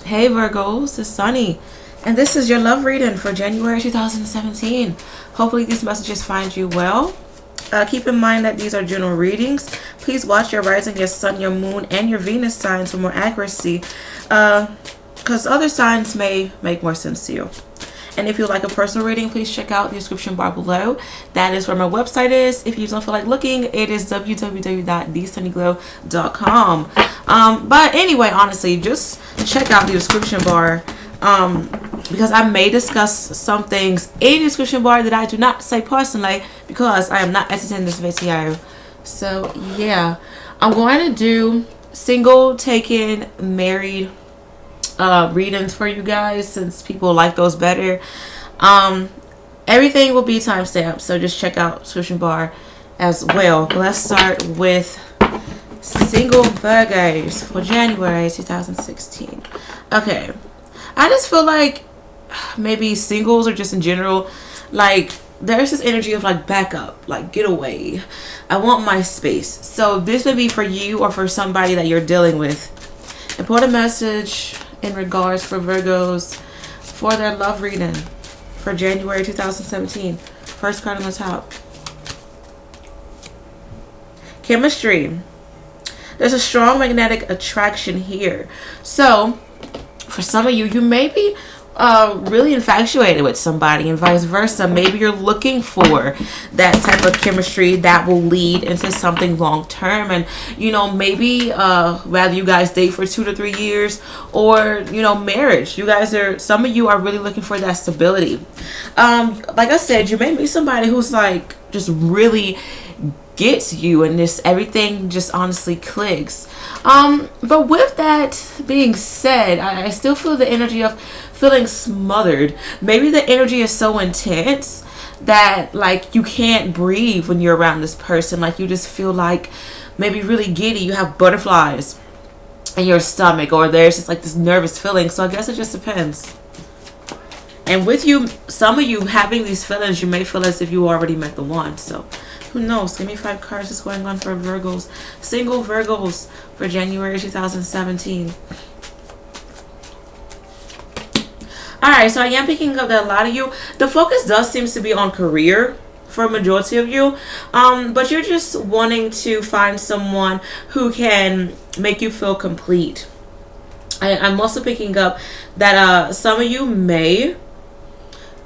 Hey Virgos, it's Sunny, and this is your love reading for January 2017. Hopefully these messages find you well. Keep in mind that these are general readings. Please watch your rising, your sun, your moon, and your Venus signs for more accuracy, because other signs may make more sense to you. And if you'd like a personal reading, please check out the description bar below. That is where my website is. If you don't feel like looking, it is www.thesunnyglow.com. But anyway, honestly, just check out the description bar, because I may discuss some things in the description bar that I do not say personally because I am not editing this video. So yeah, I'm going to do single, taken, married readings for you guys since people like those better. Everything will be timestamped, so just check out description bar as well. Let's start with single Virgos for January 2016. Okay, I just feel like maybe singles or just in general, like there's this energy of like back up, like get away, I want my space. So this would be for you or for somebody that you're dealing with. Important message in regards for Virgos for their love reading for January 2017. First card on the top. Chemistry. There's a strong magnetic attraction here. So for some of you, you may be really infatuated with somebody and vice versa. Maybe you're looking for that type of chemistry that will lead into something long term, and maybe whether you guys date for 2 to 3 years or marriage, you guys are, some of you are really looking for that stability. Like I said, you may meet somebody who's like just really gets you and this everything just honestly clicks. But with that being said, I still feel the energy of feeling smothered. Maybe the energy is so intense that like you can't breathe when you're around this person. Like you just feel like maybe really giddy, you have butterflies in your stomach, or there's just like this nervous feeling. So I guess it just depends. And with you, some of you having these feelings, you may feel as if you already met the one. So who knows? Give me 5 cards. What's going on for Virgos, single Virgos for January 2017. Alright, so I am picking up that a lot of you, the focus does seems to be on career for a majority of you, but you're just wanting to find someone who can make you feel complete. I'm also picking up that some of you may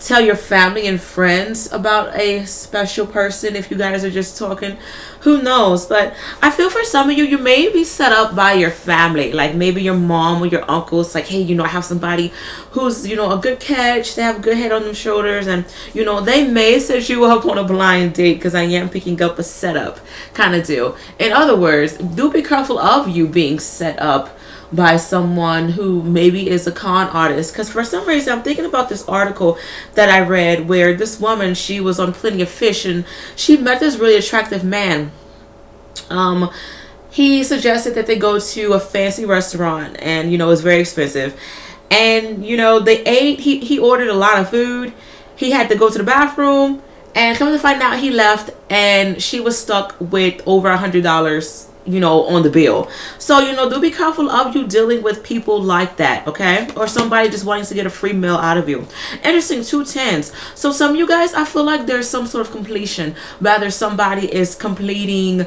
tell your family and friends about a special person if you guys are just talking. Who knows? But I feel for some of you, you may be set up by your family, like maybe your mom or your uncles, like, hey, I have somebody who's a good catch, they have a good head on their shoulders, and they may set you up on a blind date, because I am picking up a setup kind of deal. In other words, do be careful of you being set up by someone who maybe is a con artist, because for some reason I'm thinking about this article that I read where this woman, she was on Plenty of Fish and she met this really attractive man. He suggested that they go to a fancy restaurant, and it was very expensive, and they ate, he ordered a lot of food, he had to go to the bathroom, and come to find out he left and she was stuck with over $100 on the bill. So do be careful of you dealing with people like that, okay? Or somebody just wanting to get a free meal out of you. Interesting, 2 tens. So some of you guys, I feel like there's some sort of completion, whether somebody is completing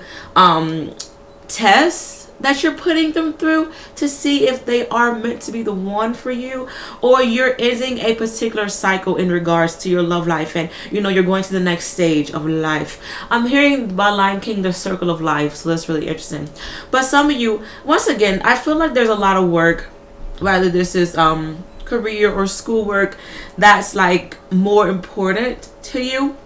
tests that you're putting them through to see if they are meant to be the one for you, or you're ending a particular cycle in regards to your love life, and you're going to the next stage of life. I'm hearing by Lion King, the circle of life, so that's really interesting. But some of you, once again, I feel like there's a lot of work, whether this is career or schoolwork, that's like more important to you.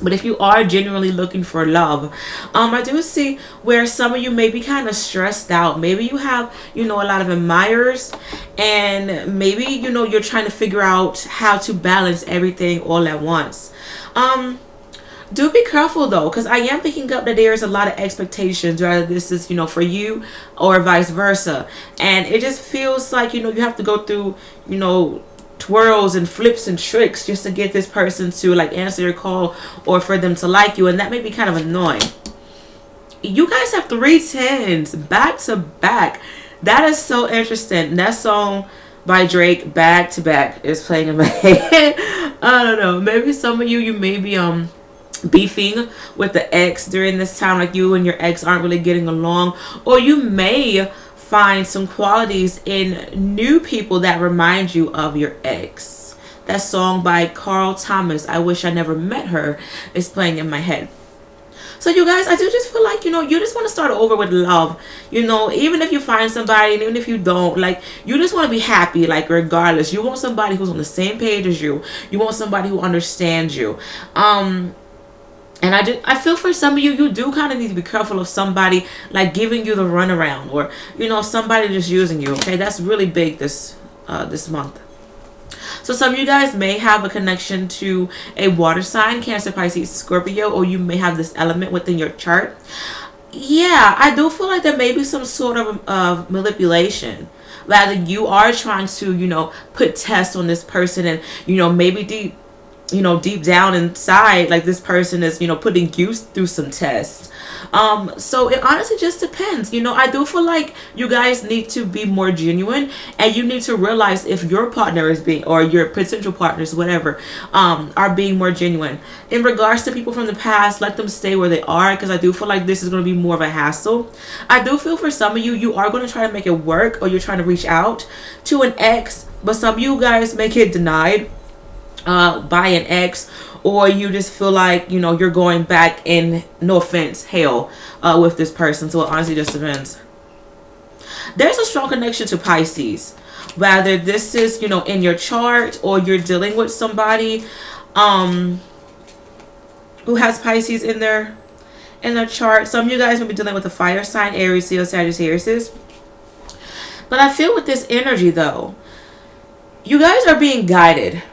But if you are genuinely looking for love, I do see where some of you may be kind of stressed out. Maybe you have, a lot of admirers, and maybe, you're trying to figure out how to balance everything all at once. Do be careful though, because I am picking up that there's a lot of expectations, whether this is, for you or vice versa. And it just feels like, you have to go through, twirls and flips and tricks just to get this person to like answer your call or for them to like you, and that may be kind of annoying. You guys have 3 tens back to back. That is so interesting. That song by Drake back to back is playing in my head. I don't know. Maybe some of you may be beefing with the ex during this time, like you and your ex aren't really getting along, or you may find some qualities in new people that remind you of your ex. That song by Carl Thomas, I Wish I Never Met Her, is playing in my head. So you guys, I do just feel like, you just want to start over with love. Even if you find somebody, and even if you don't, like, you just want to be happy, like, regardless. You want somebody who's on the same page as you. You want somebody who understands you. And I feel for some of you, you do kind of need to be careful of somebody, like, giving you the runaround, or, somebody just using you, okay? That's really big this month. So some of you guys may have a connection to a water sign, Cancer, Pisces, Scorpio, or you may have this element within your chart. Yeah, I do feel like there may be some sort of manipulation. Rather, you are trying to, put tests on this person, and, maybe deep down inside, like, this person is, putting you through some tests. So it honestly just depends. I do feel like you guys need to be more genuine, and you need to realize if your partner is being, or your potential partners, whatever, are being more genuine. In regards to people from the past, let them stay where they are, because I do feel like this is going to be more of a hassle. I do feel for some of you, you are going to try to make it work, or you're trying to reach out to an ex, but some of you guys may get denied by an ex, or you just feel like you're going back in, no offense, hell with this person. So it honestly just depends. There's a strong connection to Pisces, whether this is in your chart, or you're dealing with somebody who has Pisces in their chart. Some of you guys will be dealing with a fire sign, Aries, Leo, Sagittarius. But I feel with this energy, though, you guys are being guided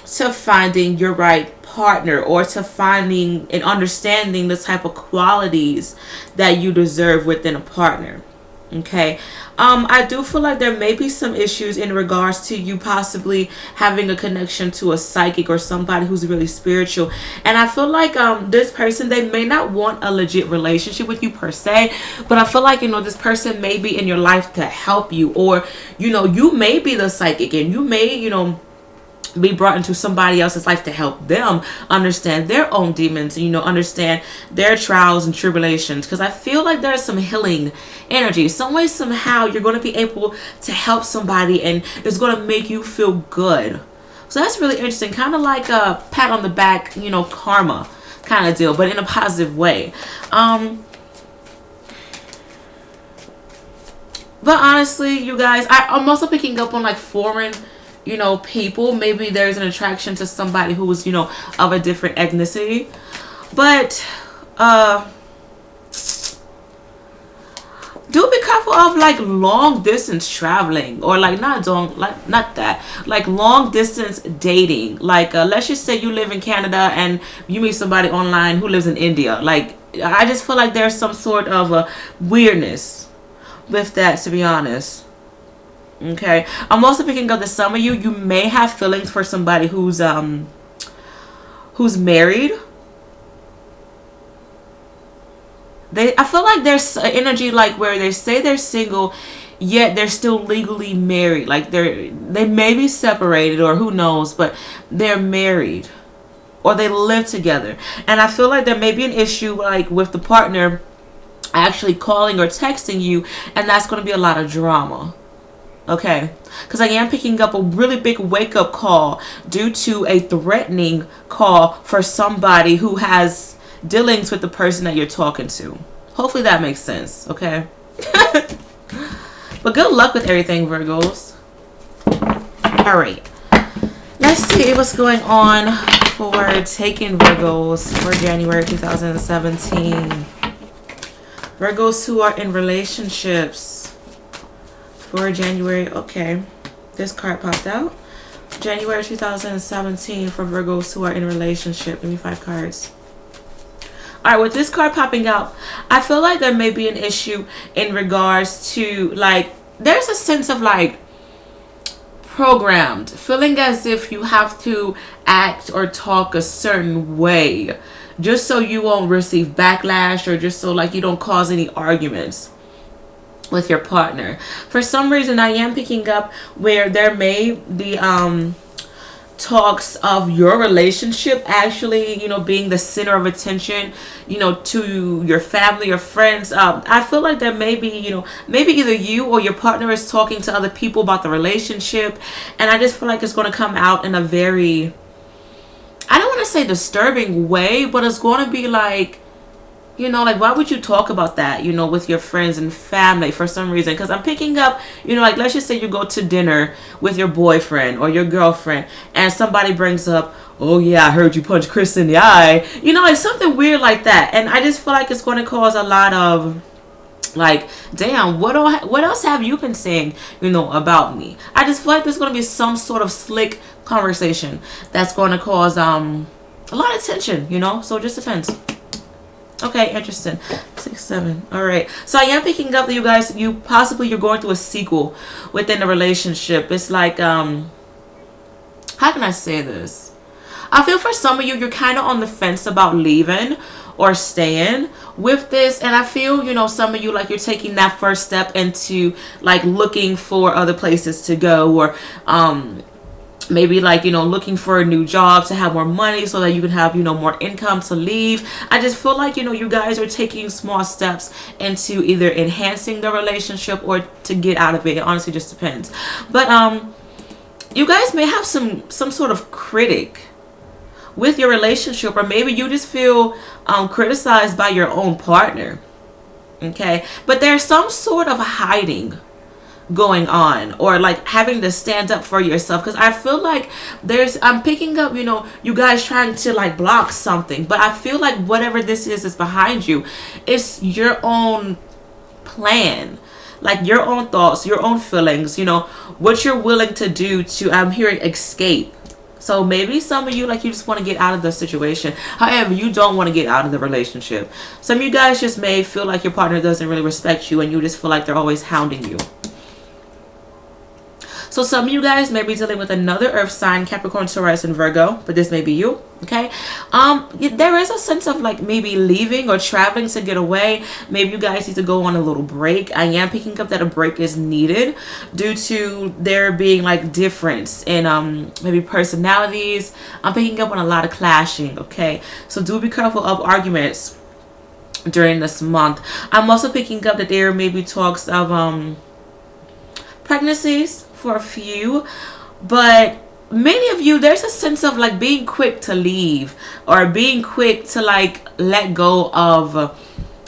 to finding your right partner, or to finding and understanding the type of qualities that you deserve within a partner. Okay. I do feel like there may be some issues in regards to you possibly having a connection to a psychic, or somebody who's really spiritual. And I feel like this person, they may not want a legit relationship with you per se, but I feel like this person may be in your life to help you, or you may be the psychic, and you may be brought into somebody else's life to help them understand their own demons, and understand their trials and tribulations. Because I feel like there's some healing energy. Some way, somehow, you're going to be able to help somebody, and it's going to make you feel good. So that's really interesting. Kind of like a pat on the back, karma kind of deal, but in a positive way. But honestly, you guys, I'm also picking up on, like, foreign people. Maybe there's an attraction to somebody who was of a different ethnicity, but do be careful of, like, long distance traveling, or like not that, like, long distance dating. Like, let's just say you live in Canada and you meet somebody online who lives in India. Like, I just feel like there's some sort of a weirdness with that, to be honest. Okay, I'm also picking up that some of you may have feelings for somebody who's married. I feel like there's energy, like, where they say they're single, yet they're still legally married. Like, they may be separated, or who knows, but they're married, or they live together. And I feel like there may be an issue, like, with the partner actually calling or texting you, and that's going to be a lot of drama. Okay, because I am picking up a really big wake-up call due to a threatening call for somebody who has dealings with the person that you're talking to. Hopefully that makes sense, okay? But good luck with everything, Virgos. All right, let's see what's going on for taking Virgos for January 2017. Virgos who are in relationships for January. Okay, this card popped out. January 2017 for Virgos who are in a relationship. Give me 5 cards. All right, with this card popping out, I feel like there may be an issue in regards to, like, there's a sense of, like, programmed, feeling as if you have to act or talk a certain way just so you won't receive backlash, or just so, like, you don't cause any arguments. with your partner. For some reason, I am picking up where there may be talks of your relationship actually, being the center of attention, to your family or friends. I feel like there may be, maybe either you or your partner is talking to other people about the relationship, and I just feel like it's going to come out in a very, I don't want to say disturbing way, but it's going to be like, like, why would you talk about that, with your friends and family for some reason? Because I'm picking up, like, let's just say you go to dinner with your boyfriend or your girlfriend and somebody brings up, oh, yeah, I heard you punch Chris in the eye. Like something weird like that. And I just feel like it's going to cause a lot of, like, damn, what else have you been saying, about me? I just feel like there's going to be some sort of slick conversation that's going to cause a lot of tension, so it just depends. Okay, interesting. 6, 7. All right. So I am picking up that you guys, you're going through a sequel within the relationship. It's like, how can I say this? I feel for some of you, you're kind of on the fence about leaving or staying with this. And I feel, some of you, like, you're taking that first step into, like, looking for other places to go, or, maybe like, looking for a new job to have more money so that you can have, more income to leave. I just feel like, you guys are taking small steps into either enhancing the relationship or to get out of it. It honestly just depends. But you guys may have some sort of critic with your relationship, or maybe you just feel criticized by your own partner. Okay, but there's some sort of hiding going on, or like having to stand up for yourself, because I feel like I'm picking up, you guys trying to like block something, but I feel like whatever this is behind you. It's your own plan, like your own thoughts, your own feelings, what you're willing to do to, I'm hearing, escape. So maybe some of you, like, you just want to get out of the situation. However, you don't want to get out of the relationship. Some of you guys just may feel like your partner doesn't really respect you, and you just feel like they're always hounding you. So some of you guys may be dealing with another earth sign, Capricorn, Taurus, and Virgo, but this may be you, okay? There is a sense of like maybe leaving or traveling to get away. Maybe you guys need to go on a little break. I am picking up that a break is needed due to there being like difference in maybe personalities. I'm picking up on a lot of clashing, okay? So do be careful of arguments during this month. I'm also picking up that there may be talks of pregnancies for a few, but many of you, there's a sense of like being quick to leave, or being quick to like let go of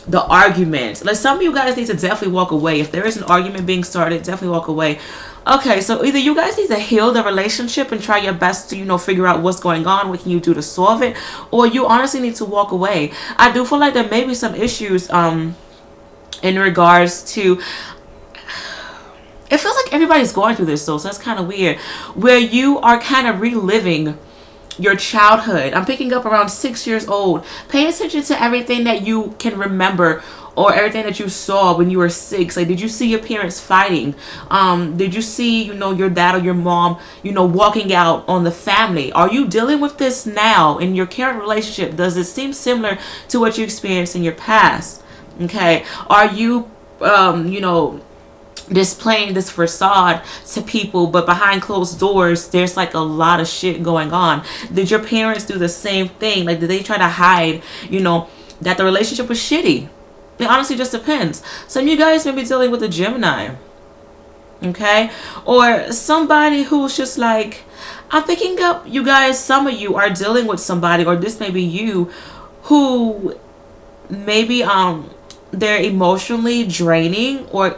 the argument. Like, some of you guys need to definitely walk away. If there is an argument being started, definitely walk away. Okay, so either you guys need to heal the relationship and try your best to, figure out what's going on, what can you do to solve it, or you honestly need to walk away. I do feel like there may be some issues in regards to, it feels like everybody's going through this though, so that's kind of weird, where you are kind of reliving your childhood. I'm picking up around 6 years old. Pay attention to everything that you can remember, or everything that you saw when you were 6. Like, did you see your parents fighting? Did you see, your dad or your mom, walking out on the family? Are you dealing with this now in your current relationship? Does it seem similar to what you experienced in your past? Okay. Are you, displaying this facade to people, but behind closed doors there's like a lot of shit going on? Did your parents do the same thing? Like, did they try to hide that the relationship was shitty? It honestly just depends. Some of you guys may be dealing with a Gemini, okay, or somebody who's just like, I'm picking up, you guys, some of you are dealing with somebody, or this may be you, who maybe they're emotionally draining, or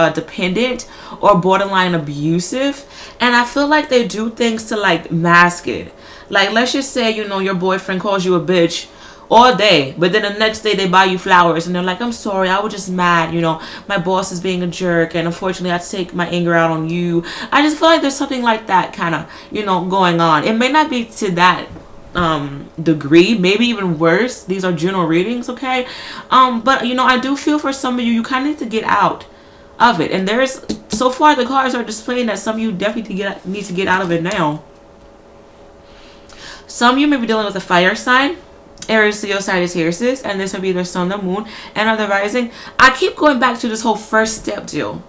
dependent, or borderline abusive, and I feel like they do things to like mask it. Like, let's just say your boyfriend calls you a bitch all day, but then the next day they buy you flowers and they're like, I'm sorry, I was just mad, my boss is being a jerk, and unfortunately I take my anger out on you. I just feel like there's something like that kind of going on. It may not be to that degree, maybe even worse. These are general readings, okay? But I do feel for some of you kind of need to get out of it, and there's, so far the cards are displaying that some of you definitely need to get out of it now. Some of you may be dealing with a fire sign, Aries, Leo, Sagittarius, and this would be their sun, the moon, and or the rising. I keep going back to this whole first step deal.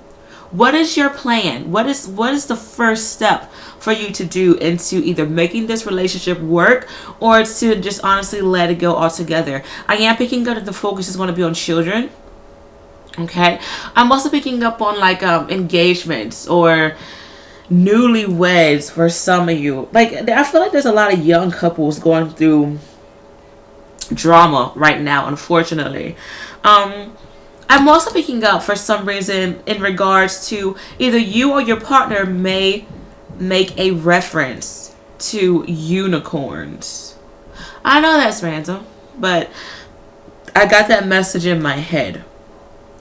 What is your plan? What is the first step for you to do into either making this relationship work or to just honestly let it go altogether? I am picking up that the focus is going to be on children. Okay, I'm also picking up on like engagements or newlyweds for some of you. Like, I feel like there's a lot of young couples going through drama right now, unfortunately. I'm also picking up for some reason in regards to either you or your partner may make a reference to unicorns. I know that's random, but I got that message in my head.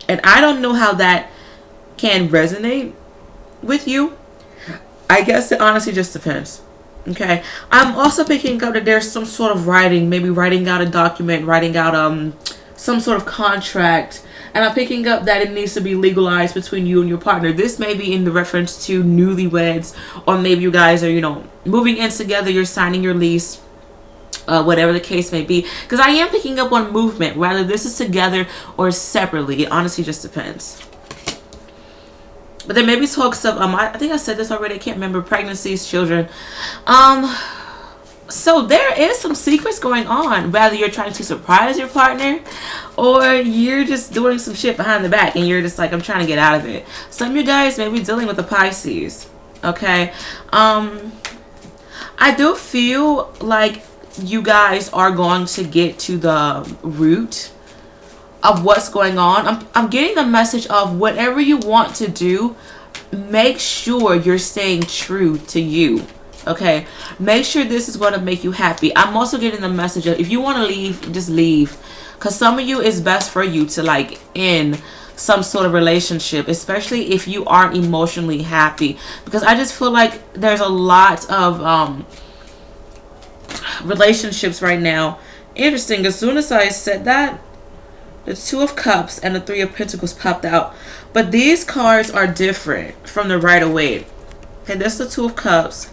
And I don't know how that can resonate with you. I guess it honestly just depends. Okay. I'm also picking up that there's some sort of writing, maybe writing out a document, writing out some sort of contract. And I'm picking up that it needs to be legalized between you and your partner. This may be in the reference to newlyweds, or maybe you guys are, moving in together, you're signing your lease. Whatever the case may be, because I am picking up on movement, whether this is together or separately. It honestly just depends. But there may be talks of I think I said this already, I can't remember, pregnancies, children. So there is some secrets going on, whether you're trying to surprise your partner or you're just doing some shit behind the back and you're just like, I'm trying to get out of it. Some of you guys may be dealing with the Pisces. Okay. I do feel like you guys are going to get to the root of what's going on. I'm getting the message of whatever you want to do, make sure you're staying true to you. Okay, make sure this is going to make you happy. I'm also getting the message of if you want to leave, just leave, because some of you, it's best for you to like end some sort of relationship, especially if you aren't emotionally happy, because I just feel like there's a lot of relationships right now. Interesting, as soon as I said that, the Two of Cups and the Three of Pentacles popped out, but these cards are different from the Rider-Waite. Okay, this is the Two of Cups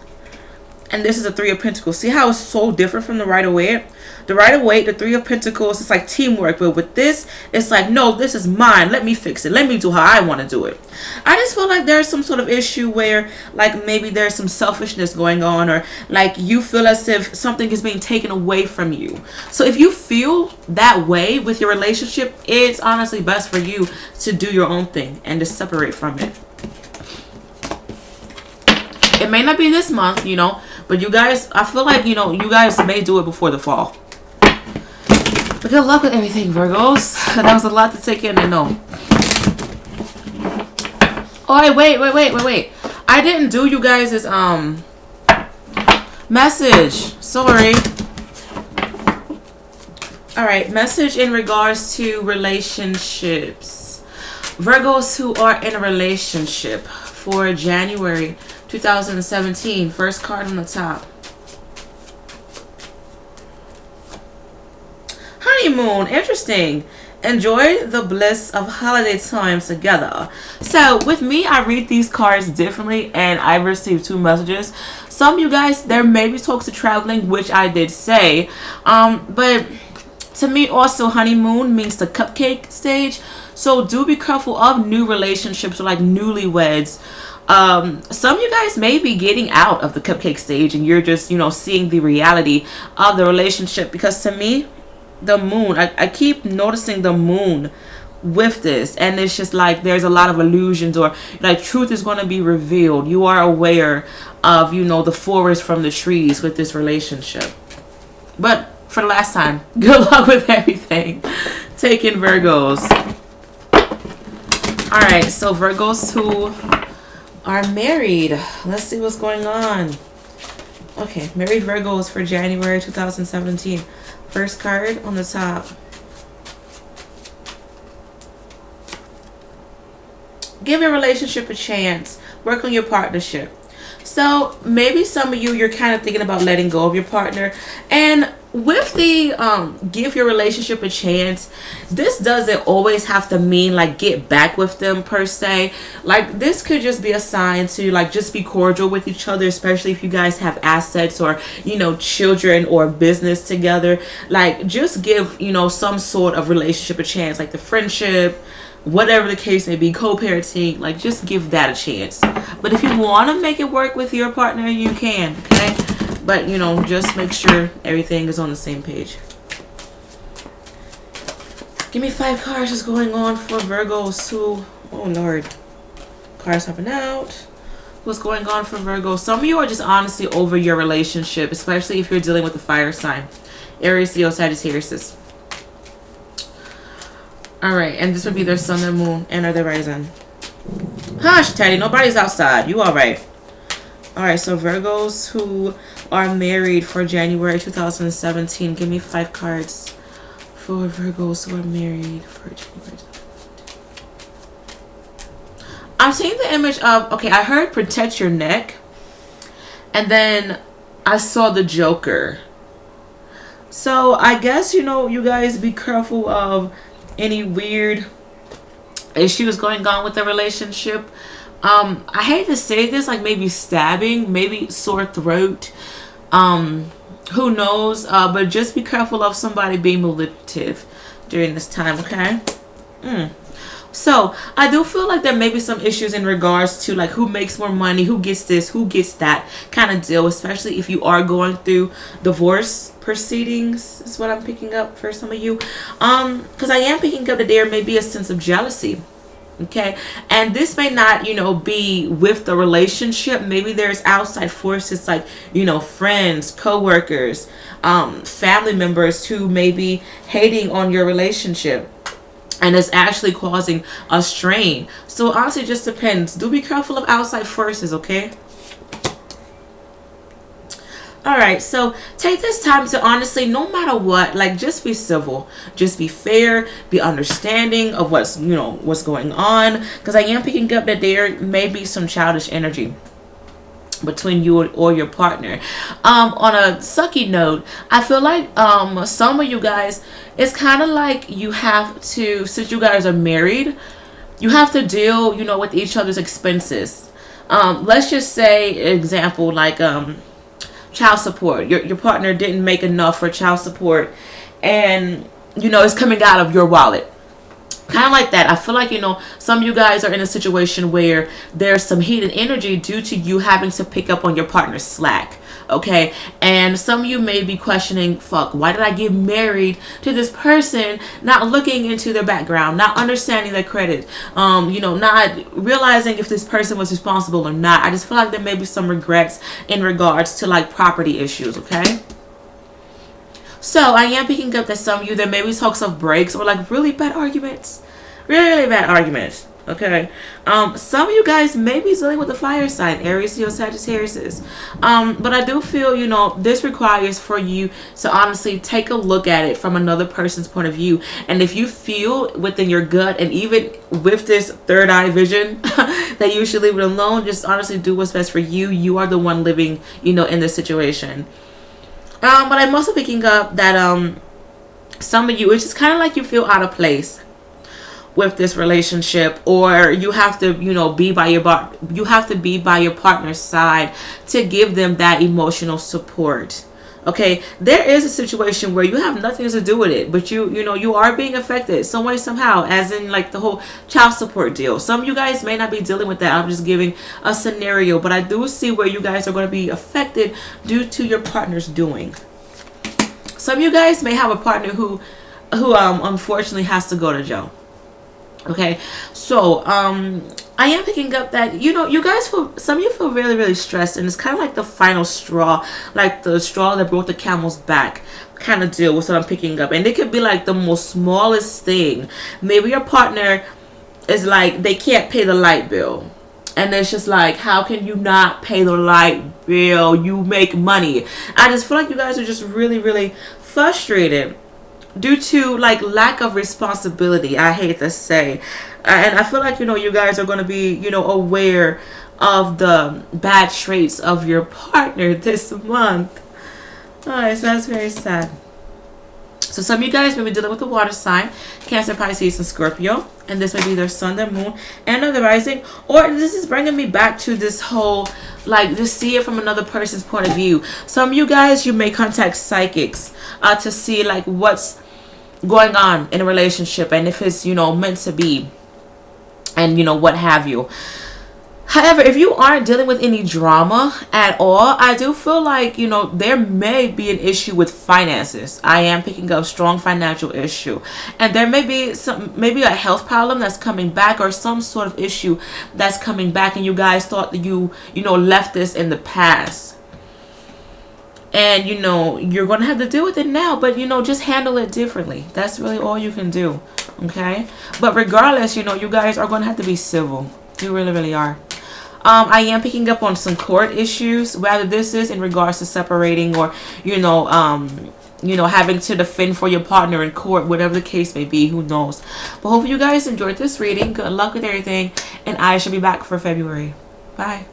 and this is the Three of Pentacles. See how it's so different from the Rider-Waite? The Rider-Waite, the Three of Pentacles, it's like teamwork, but with this, it's like, no, this is mine, let me fix it, let me do how I want to do it. I just feel like there's some sort of issue where like maybe there's some selfishness going on, or like you feel as if something is being taken away from you. So if you feel that way with your relationship, it's honestly best for you to do your own thing and just separate from it. It may not be this month, but you guys, I feel like, you guys may do it before the fall. But good luck with everything, Virgos. That was a lot to take in and know. Oh, wait. I didn't do you guys' message. Sorry. Alright, message in regards to relationships. Virgos who are in a relationship for January 2017. First card on the top. Honeymoon. Interesting. Enjoy the bliss of holiday time together. So with me, I read these cards differently and I received two messages. Some of you guys, there may be talks of traveling, which I did say. But to me also, honeymoon means the cupcake stage. So do be careful of new relationships or like newlyweds. Some of you guys may be getting out of the cupcake stage and you're just, seeing the reality of the relationship. Because to me, the moon, I keep noticing the moon with this, and it's just like there's a lot of illusions, or like truth is going to be revealed. You are aware of, the forest from the trees with this relationship. But for the last time, good luck with everything. Take in Virgos. Alright, so Virgos who are married, let's see what's going on. Okay, married Virgos for January 2017. First card on the top. Give your relationship a chance. Work on your partnership. So maybe some of you, you're kind of thinking about letting go of your partner. And with the give your relationship a chance, this doesn't always have to mean like get back with them per se. Like this could just be a sign to like just be cordial with each other, especially if you guys have assets or children or business together. Like just give some sort of relationship a chance, like the friendship, whatever the case may be, co-parenting. Like just give that a chance. But if you want to make it work with your partner, you can. Okay, but just make sure everything is on the same page. Give me 5 cards. What's going on for Virgos who, oh lord, cards hopping out. What's going on for Virgo? Some of you are just honestly over your relationship, especially if you're dealing with the fire sign, Aries, Leo, Sagittarius. All right, and this would be their sun, their moon, and or their rising. Hush, Teddy. Nobody's outside. You all right? All right, so Virgos who are married for January 2017. Give me 5 cards for Virgos who are married for January. I'm seeing the image of, okay, I heard protect your neck, and then I saw the Joker. So I guess, you guys be careful of any weird issues going on with the relationship. I hate to say this, like maybe stabbing, maybe sore throat, who knows, but just be careful of somebody being manipulative during this time. Okay. So I do feel like there may be some issues in regards to like who makes more money, who gets this, who gets that kind of deal, especially if you are going through divorce proceedings, is what I'm picking up for some of you. Because I am picking up that there may be a sense of jealousy. Okay, and this may not be with the relationship. Maybe there's outside forces like friends, co-workers, family members who may be hating on your relationship, and it's actually causing a strain. So honestly, it just depends. Do be careful of outside forces, okay? All right, so take this time to honestly, no matter what, like just be civil, just be fair, be understanding of what's going on, because I am picking up that there may be some childish energy between you or your partner. On a sucky note, I feel like some of you guys, it's kind of like you have to, since you guys are married, you have to deal with each other's expenses. Let's just say example like child support. Your partner didn't make enough for child support, and it's coming out of your wallet. Kind of like that. I feel like some of you guys are in a situation where there's some heated energy due to you having to pick up on your partner's slack. Okay, and some of you may be questioning, fuck, why did I get married to this person? Not looking into their background, not understanding their credit, not realizing if this person was responsible or not. I just feel like there may be some regrets in regards to like property issues. Okay, so I am picking up that some of you, there may be talks of breaks or like really bad arguments, really bad arguments. Okay, some of you guys may be dealing with the fire sign, Aries, Leo, Sagittarius. But I do feel, this requires for you to honestly take a look at it from another person's point of view. And if you feel within your gut, and even with this third eye vision, that you should leave it alone, just honestly do what's best for you. You are the one living, in this situation. But I'm also picking up that some of you, it's just kind of like you feel out of place with this relationship, or you have to be by your partner's side to give them that emotional support. Okay, there is a situation where you have nothing to do with it, but you are being affected some way, somehow, as in like the whole child support deal. Some of you guys may not be dealing with that. I'm just giving a scenario, but I do see where you guys are going to be affected due to your partner's doing. Some of you guys may have a partner who unfortunately has to go to jail. Okay, so I am picking up that you guys feel, some of you feel really stressed, and it's kind of like the final straw, like the straw that broke the camel's back kind of deal with what I'm picking up. And it could be like the most smallest thing. Maybe your partner is like, they can't pay the light bill, and it's just like, how can you not pay the light bill? You make money. I just feel like you guys are just really frustrated due to like lack of responsibility, I hate to say. And I feel like you guys are going to be aware of the bad traits of your partner this month. Alright, so that's very sad. So some of you guys may be dealing with the water sign, Cancer, Pisces, and Scorpio. And this may be their sun, their moon, and or the rising. Or this is bringing me back to this whole, like, just see it from another person's point of view. Some of you guys, you may contact psychics to see, like, what's going on in a relationship. And if it's, you know, meant to be. And, you know, what have you. However, if you aren't dealing with any drama at all, I do feel like, you know, there may be an issue with finances. I am picking up strong financial issue. And there may be maybe a health problem that's coming back, or some sort of issue that's coming back, and you guys thought that you know, left this in the past. And, you know, you're going to have to deal with it now, but, you know, just handle it differently. That's really all you can do. Okay? But regardless, you know, you guys are going to have to be civil. You really, really are. I am picking up on some court issues, whether this is in regards to separating, or, you know, having to defend for your partner in court, whatever the case may be, who knows. But hopefully you guys enjoyed this reading. Good luck with everything, and I shall be back for February. Bye.